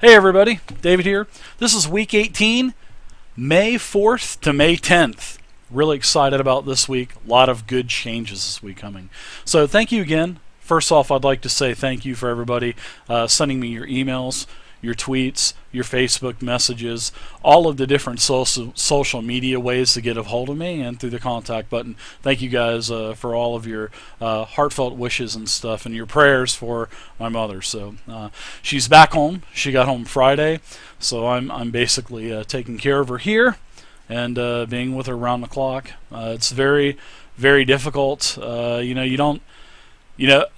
Hey everybody, David here. This is week 18, May 4th to May 10th. Really excited about this week. A lot of good changes this week coming. So thank you again. First off, I'd like to say thank you for everybody sending me your emails, your tweets, your Facebook messages, all of the different social media ways to get a hold of me, and through the contact button. Thank you guys for all of your heartfelt wishes and stuff, and your prayers for my mother. So she's back home. She got home Friday, so I'm basically taking care of her here and being with her around the clock. It's very, very difficult.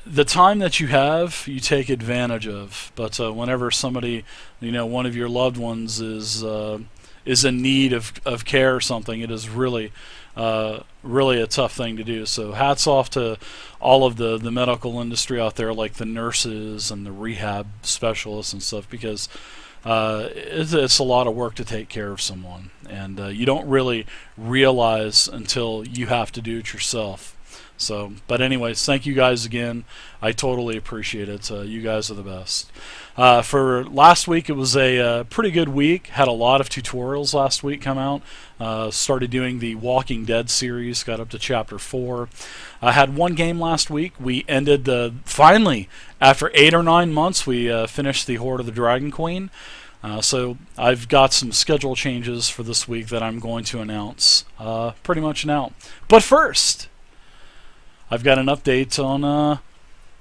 The time that you have, you take advantage of. But whenever somebody, one of your loved ones is in need of care or something, it is really a tough thing to do. So hats off to all of the medical industry out there, like the nurses and the rehab specialists and stuff, because it's a lot of work to take care of someone, and you don't really realize until you have to do it yourself. So, but anyways, thank you guys again. I totally appreciate it. You guys are the best. For last week, it was a pretty good week. Had a lot of tutorials last week come out. Started doing the Walking Dead series. Got up to chapter 4. I had one game last week. We ended finally, after 8 or 9 months, we finished the Horde of the Dragon Queen. So I've got some schedule changes for this week that I'm going to announce pretty much now. But first, I've got an update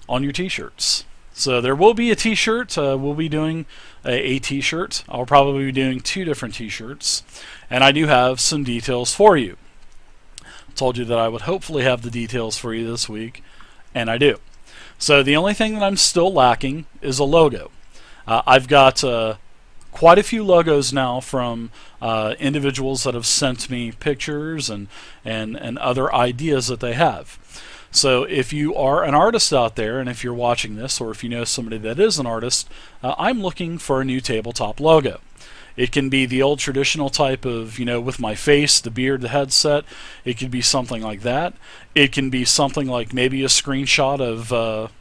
on your t-shirts. So there will be a t-shirt. We'll be doing a t-shirt. I'll probably be doing 2 different t-shirts, and I do have some details for you. I told you that I would hopefully have the details for you this week, and I do. So the only thing that I'm still lacking is a logo. I've got quite a few logos now from individuals that have sent me pictures and other ideas that they have. So if you are an artist out there, and if you're watching this, or if you know somebody that is an artist, I'm looking for a new tabletop logo. It can be the old traditional type of, with my face, the beard, the headset. It could be something like that. It can be something like maybe a screenshot of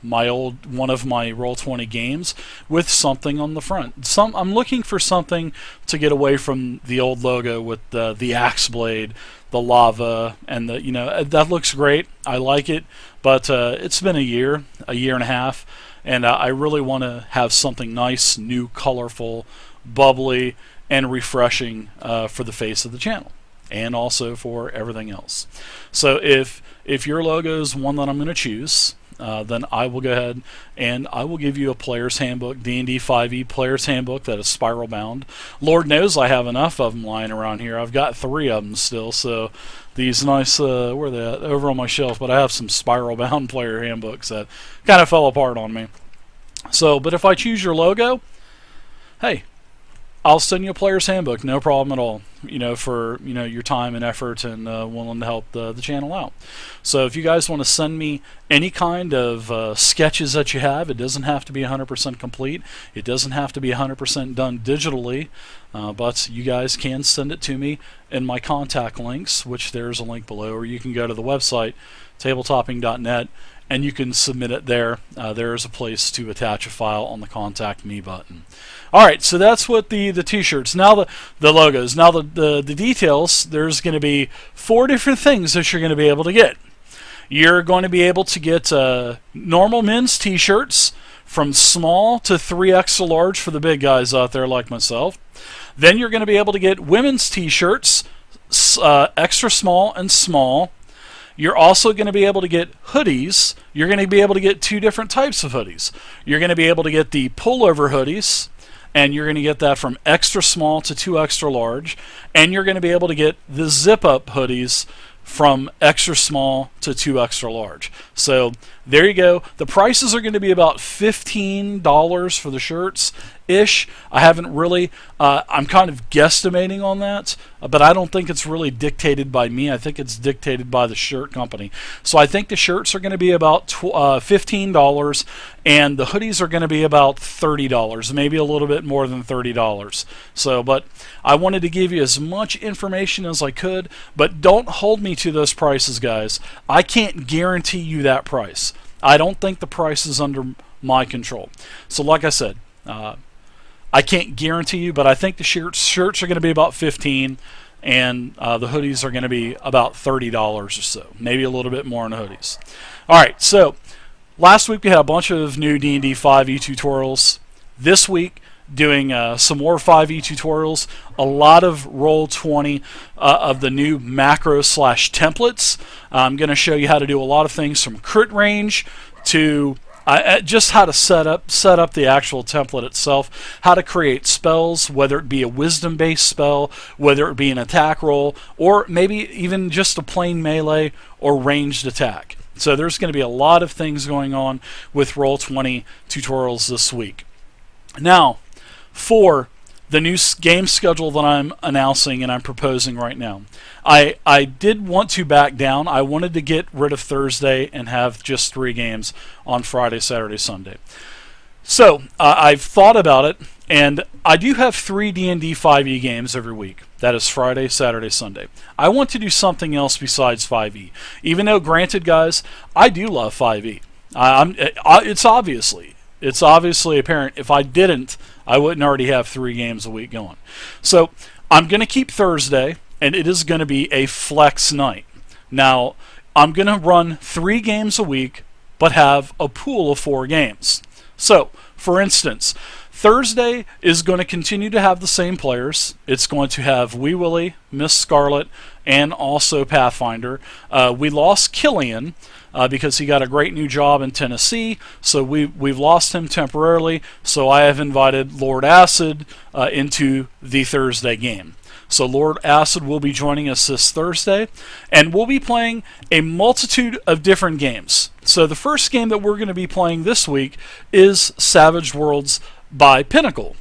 one of my Roll20 games with something on the front. I'm looking for something to get away from the old logo with the axe blade, the lava, and that looks great. I like it, but it's been a year and a half, and I really want to have something nice, new, colorful, bubbly, and refreshing for the face of the channel, and also for everything else. So if your logo is one that I'm going to choose, then I will go ahead and I will give you a player's handbook, D&D 5e player's handbook that is spiral bound. Lord knows I have enough of them lying around here. I've got 3 of them still, so these nice, where are they at? Over on my shelf, but I have some spiral bound player handbooks that kind of fell apart on me. So, but if I choose your logo, hey, I'll send you a player's handbook, no problem at all. For your time and effort and willing to help the channel out. So if you guys want to send me any kind of sketches that you have, it doesn't have to be 100% complete. It doesn't have to be 100% done digitally, but you guys can send it to me in my contact links, which there's a link below, or you can go to the website tabletopping.net. and you can submit it there. There is a place to attach a file on the Contact Me button. Alright, so that's what the t-shirts. Now the logos. Now the details, there's going to be 4 different things that you're going to be able to get. You're going to be able to get normal men's t-shirts from small to 3 extra large for the big guys out there like myself. Then you're going to be able to get women's t-shirts, extra small and small. You're also going to be able to get hoodies. You're going to be able to get 2 different types of hoodies. You're going to be able to get the pullover hoodies, and you're going to get that from extra small to 2 extra large. And you're going to be able to get the zip-up hoodies from extra small to 2 extra large. So there you go. The prices are going to be about $15 for the shirts ish. I haven't really, I'm kind of guesstimating on that, but I don't think it's really dictated by me. I think it's dictated by the shirt company. So I think the shirts are going to be about $15, and the hoodies are going to be about $30, maybe a little bit more than $30. So, but I wanted to give you as much information as I could, but don't hold me to those prices, guys. I can't guarantee you that price. I don't think the price is under my control. So like I said, I can't guarantee you, but I think the shirts are going to be about 15, and the hoodies are going to be about $30 or so, maybe a little bit more on the hoodies. All right, so last week we had a bunch of new D&D 5e tutorials. This week, doing some more 5e tutorials, a lot of Roll20 of the new macro/templates. I'm going to show you how to do a lot of things from crit range to just how to set up the actual template itself, how to create spells, whether it be a wisdom-based spell, whether it be an attack roll, or maybe even just a plain melee or ranged attack. So there's going to be a lot of things going on with Roll20 tutorials this week. Now, for the new game schedule that I'm announcing and I'm proposing right now, I did want to back down. I wanted to get rid of Thursday and have just 3 games on Friday, Saturday, Sunday. So I've thought about it, and I do have 3 D&D 5e games every week. That is Friday, Saturday, Sunday. I want to do something else besides 5e. Even though, granted, guys, I do love 5e. It's obviously apparent. If I didn't, I wouldn't already have 3 games a week going. So I'm going to keep Thursday, and it is going to be a flex night. Now, I'm going to run 3 games a week, but have a pool of 4 games. So, for instance, Thursday is going to continue to have the same players. It's going to have Wee Willie, Miss Scarlet, and also Pathfinder. We lost Killian because he got a great new job in Tennessee, so we've lost him temporarily. So I have invited Lord Acid into the Thursday game. So Lord Acid will be joining us this Thursday, and we'll be playing a multitude of different games. So the first game that we're going to be playing this week is Savage Worlds by Pinnacle.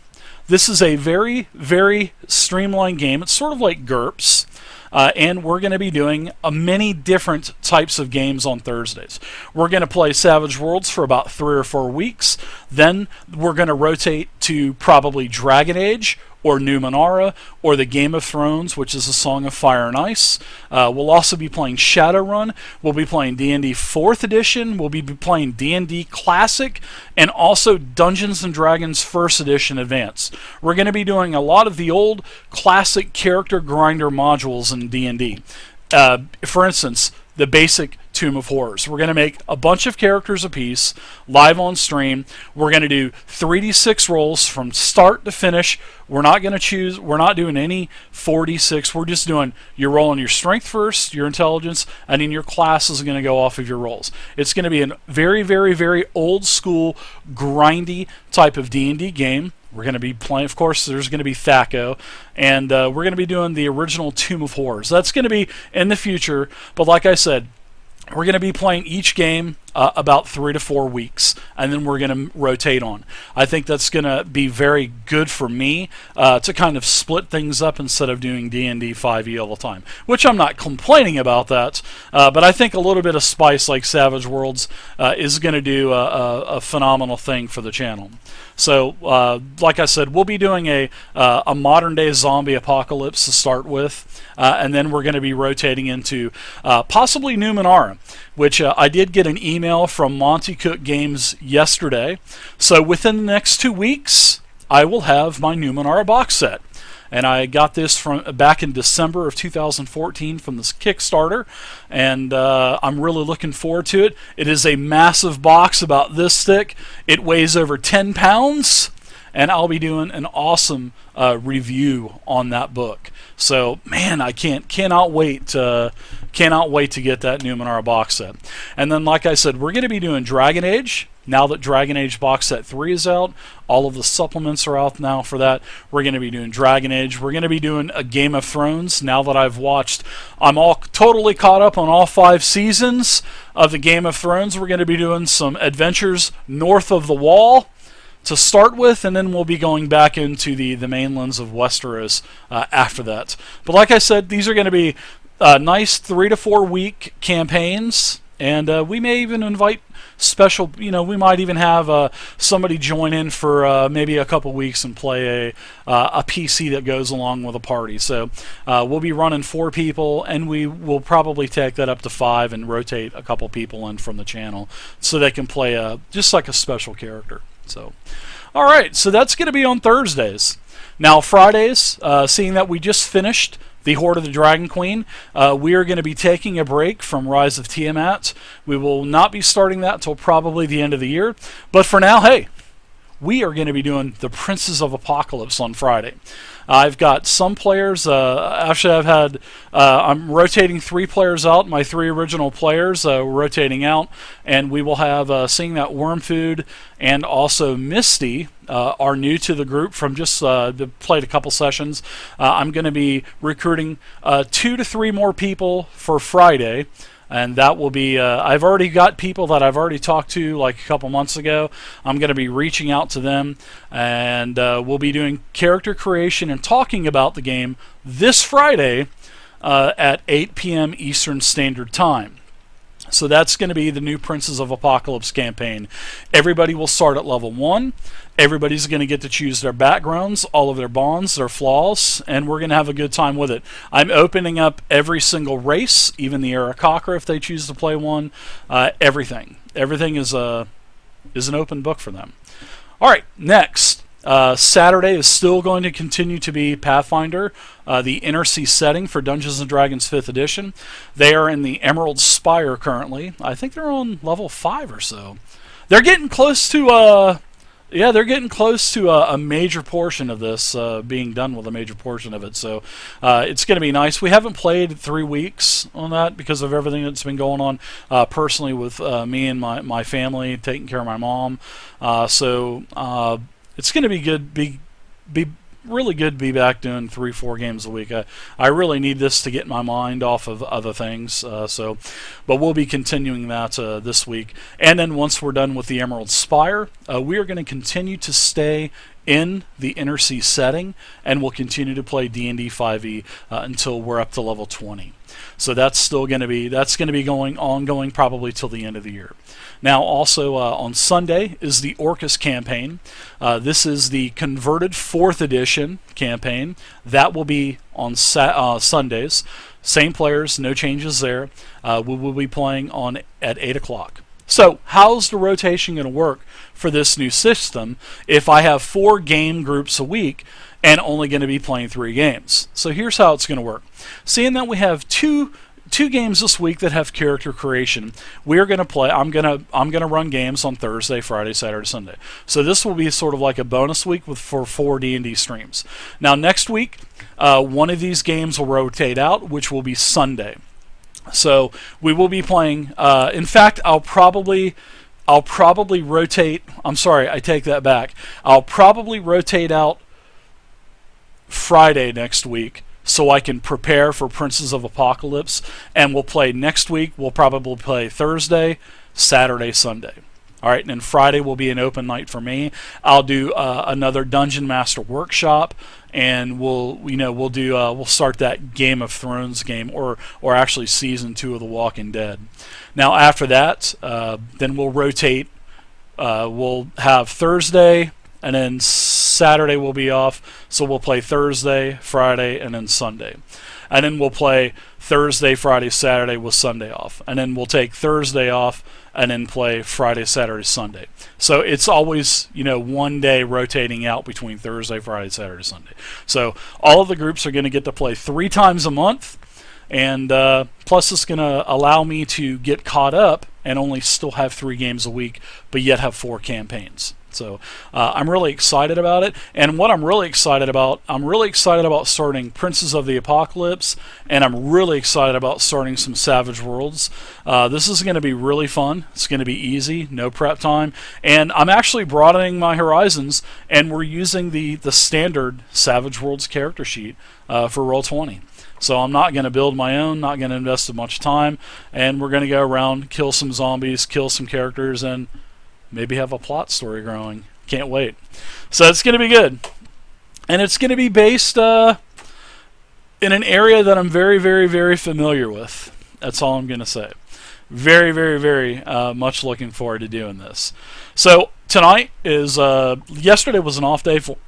This is a very, very streamlined game. It's sort of like GURPS. And we're going to be doing many different types of games on Thursdays. We're going to play Savage Worlds for about 3 or 4 weeks. Then we're going to rotate to probably Dragon Age or Numenera or the Game of Thrones, which is a Song of Fire and Ice. We'll also be playing Shadowrun. We'll be playing D&D 4th Edition. We'll be playing D&D Classic and also Dungeons & Dragons 1st Edition Advanced. We're going to be doing a lot of the old classic character grinder modules in D&D. For instance, the basic Tomb of Horrors. We're going to make a bunch of characters apiece live on stream. We're going to do 3d6 rolls from start to finish. We're not doing any 4d6. We're just doing, you're rolling your strength first, your intelligence, and then your class is going to go off of your rolls. It's going to be a very, very, very old school, grindy type of D&D game. We're going to be playing, of course, there's going to be Thaco, and we're going to be doing the original Tomb of Horrors. That's going to be in the future, but like I said, we're going to be playing each game about 3 to 4 weeks, and then we're going to rotate on. I think that's going to be very good for me to kind of split things up instead of doing D&D 5e all the time, which I'm not complaining about that, but I think a little bit of spice like Savage Worlds is going to do a phenomenal thing for the channel. So, like I said, we'll be doing a modern-day zombie apocalypse to start with, and then we're going to be rotating into possibly Numenera, which I did get an email from Monty Cook Games yesterday. So within the next 2 weeks, I will have my Numenera box set. And I got this from back in December of 2014 from this Kickstarter, and I'm really looking forward to it. It is a massive box about this thick. It weighs over 10 pounds, and I'll be doing an awesome review on that book. So, man, I cannot wait to get that Numenera box set. And then, like I said, we're going to be doing Dragon Age. Now that Dragon Age Box Set 3 is out, all of the supplements are out now for that. We're going to be doing Dragon Age. We're going to be doing a Game of Thrones. Now that I'm all totally caught up on all 5 seasons of the Game of Thrones. We're going to be doing some adventures north of the Wall to start with, and then we'll be going back into the mainlands of Westeros after that. But like I said, these are going to be nice 3 to 4 week campaigns, and we may even invite special, we might even have somebody join in for maybe a couple weeks and play a PC that goes along with a party. So we'll be running 4 people, and we will probably take that up to 5 and rotate a couple people in from the channel so they can play just like a special character. So, All right, so that's going to be on Thursdays. Now, Fridays, seeing that we just finished the Horde of the Dragon Queen, we are going to be taking a break from Rise of Tiamat. We will not be starting that until probably the end of the year. But for now, hey, we are going to be doing the Princes of Apocalypse on Friday. I've got some players. Actually, I'm rotating 3 players out. My 3 original players rotating out, and we will have seeing that Wormfood and also Misty are new to the group from just played a couple sessions. I'm going to be recruiting 2 to 3 more people for Friday. And that will be, I've already got people that I've already talked to like a couple months ago. I'm going to be reaching out to them, and we'll be doing character creation and talking about the game this Friday at 8 p.m. Eastern Standard Time. So that's going to be the new Princes of Apocalypse campaign. Everybody will start at level 1. Everybody's going to get to choose their backgrounds, all of their bonds, their flaws, and we're going to have a good time with it. I'm opening up every single race, even the Aarakocra if they choose to play one. Everything. Everything is an open book for them. All right, next. Saturday is still going to continue to be Pathfinder, the Inner Sea setting for Dungeons & Dragons 5th edition. They are in the Emerald Spire currently. I think they're on level 5 or so. They're getting close to they're getting close to a major portion of this, being done with a major portion of it. So it's going to be nice. We haven't played 3 weeks on that because of everything that's been going on personally with me and my family, taking care of my mom. It's going to be good. Be really good to be back doing 3-4 games a week. I really need this to get my mind off of other things. But we'll be continuing that this week. And then once we're done with the Emerald Spire, we are going to continue to stay in the Inner Sea setting, and we'll continue to play D&D 5e until we're up to level 20. So that's still going to be ongoing probably till the end of the year. Now, also on Sunday is the Orcus campaign. This is the converted 4th edition campaign. That will be on Sundays. Same players, no changes there. We will be playing at 8 o'clock. So, how's the rotation going to work for this new system if I have 4 game groups a week and only going to be playing 3 games? So here's how it's going to work. Seeing that we have two games this week that have character creation, we're going to play. I'm going to run games on Thursday, Friday, Saturday, Sunday. So this will be sort of like a bonus week for 4 D&D streams. Now next week, one of these games will rotate out, which will be Sunday. So we will be playing. In fact, I'll probably rotate. I'm sorry, I take that back. I'll probably rotate out Friday next week so I can prepare for Princes of Apocalypse, and we'll play next week. We'll probably play Thursday, Saturday, Sunday. All right, and then Friday will be an open night for me. I'll do another Dungeon Master workshop, and we'll start that Game of Thrones game, or actually season 2 of The Walking Dead. Now after that, then we'll rotate. We'll have Thursday, and then Saturday will be off, so we'll play Thursday, Friday, and then Sunday. And then we'll play Thursday, Friday, Saturday with Sunday off. And then we'll take Thursday off and then play Friday, Saturday, Sunday. So it's always, one day rotating out between Thursday, Friday, Saturday, Sunday. So all of the groups are going to get to play 3 times a month. And plus it's going to allow me to get caught up and only still have 3 games a week, but yet have 4 campaigns. So I'm really excited about it. And what I'm really excited about starting Princes of the Apocalypse, and I'm really excited about starting some Savage Worlds. This is going to be really fun. It's going to be easy, no prep time. And I'm actually broadening my horizons, and we're using the standard Savage Worlds character sheet for Roll20. So I'm not going to build my own, not going to invest as much time, and we're going to go around, kill some zombies, kill some characters, and maybe have a plot story growing. Can't wait. So it's going to be good. And it's going to be based in an area that I'm very, very, very familiar with. That's all I'm going to say. Very, very, very much looking forward to doing this. So tonight is, yesterday was an off day for,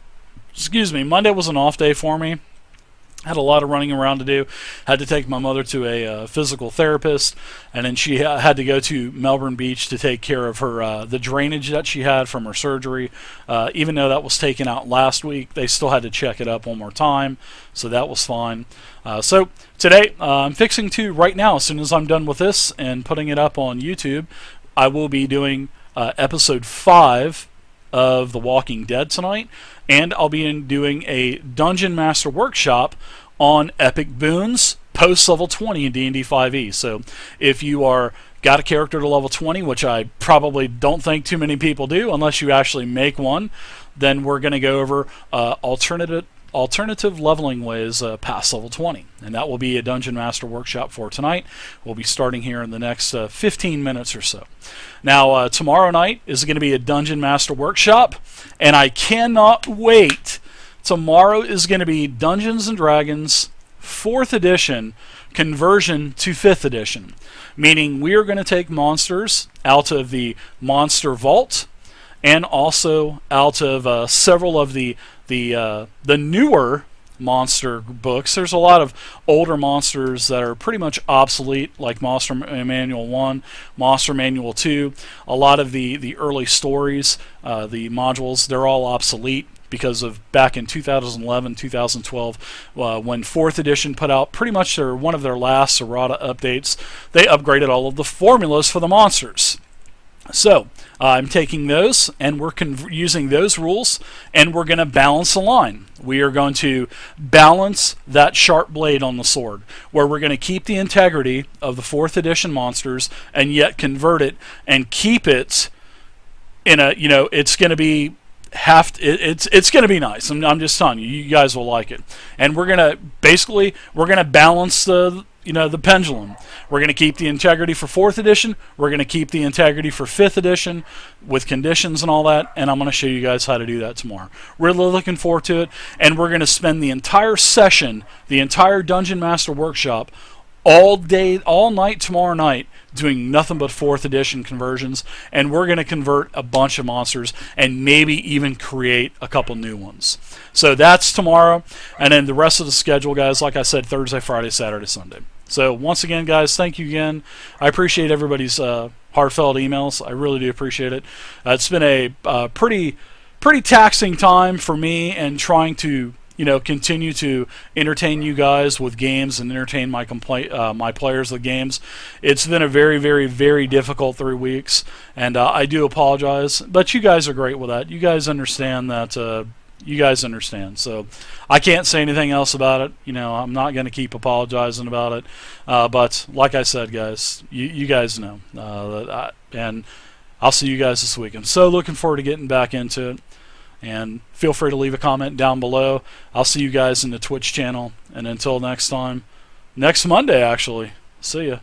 Monday was an off day for me. Had a lot of running around to do. Had to take my mother to a physical therapist, and then she had to go to Melbourne Beach to take care of her the drainage that she had from her surgery. Even though that was taken out last week, they still had to check it up one more time, so that was fine. So today I'm fixing to right now. As soon as I'm done with this and putting it up on YouTube, I will be doing episode 5 of The Walking Dead tonight, and I'll be doing a Dungeon Master Workshop on Epic Boons post level 20 in D&D 5e. So if you are got a character to level 20, which I probably don't think too many people do unless you actually make one, then we're going to go over alternative leveling ways past level 20, and that will be a Dungeon Master Workshop for tonight. We'll be starting here in the next 15 minutes or so. Now tomorrow night is going to be a Dungeon Master Workshop, and I cannot wait. Tomorrow is going to be Dungeons and Dragons 4th edition conversion to 5th edition, meaning we are going to take monsters out of the Monster Vault and also out of several of the newer monster books. There's a lot of older monsters that are pretty much obsolete, like Monster Manual 1, Monster Manual 2. A lot of the early stories, the modules, they're all obsolete because of back in 2011, 2012, when 4th edition put out pretty much one of their last errata updates. They upgraded all of the formulas for the monsters. So I'm taking those, and we're using those rules, and we're going to balance the line. We are going to balance that sharp blade on the sword, where we're going to keep the integrity of the 4th edition monsters and yet convert it and keep it in a, it's going to be it's going to be nice. I'm just telling you, you guys will like it. And we're going to balance the pendulum. We're going to keep the integrity for 4th edition. We're going to keep the integrity for 5th edition with conditions and all that. And I'm going to show you guys how to do that tomorrow. Really looking forward to it. And we're going to spend the entire session, the entire Dungeon Master Workshop, all day, all night tomorrow night, doing nothing but 4th edition conversions. And we're going to convert a bunch of monsters and maybe even create a couple new ones. So that's tomorrow. And then the rest of the schedule, guys, like I said, Thursday, Friday, Saturday, Sunday. So once again, guys, thank you again. I appreciate everybody's heartfelt emails. I really do appreciate it. It's been a pretty taxing time for me, and trying to continue to entertain you guys with games and entertain my players with games. It's been a very, very, very difficult 3 weeks, and I do apologize. But you guys are great with that. You guys understand that. You guys understand. So I can't say anything else about it. I'm not going to keep apologizing about it. But like I said, guys, you guys know. And I'll see you guys this week. I'm so looking forward to getting back into it. And feel free to leave a comment down below. I'll see you guys in the Twitch channel. And until next time, next Monday, actually. See ya.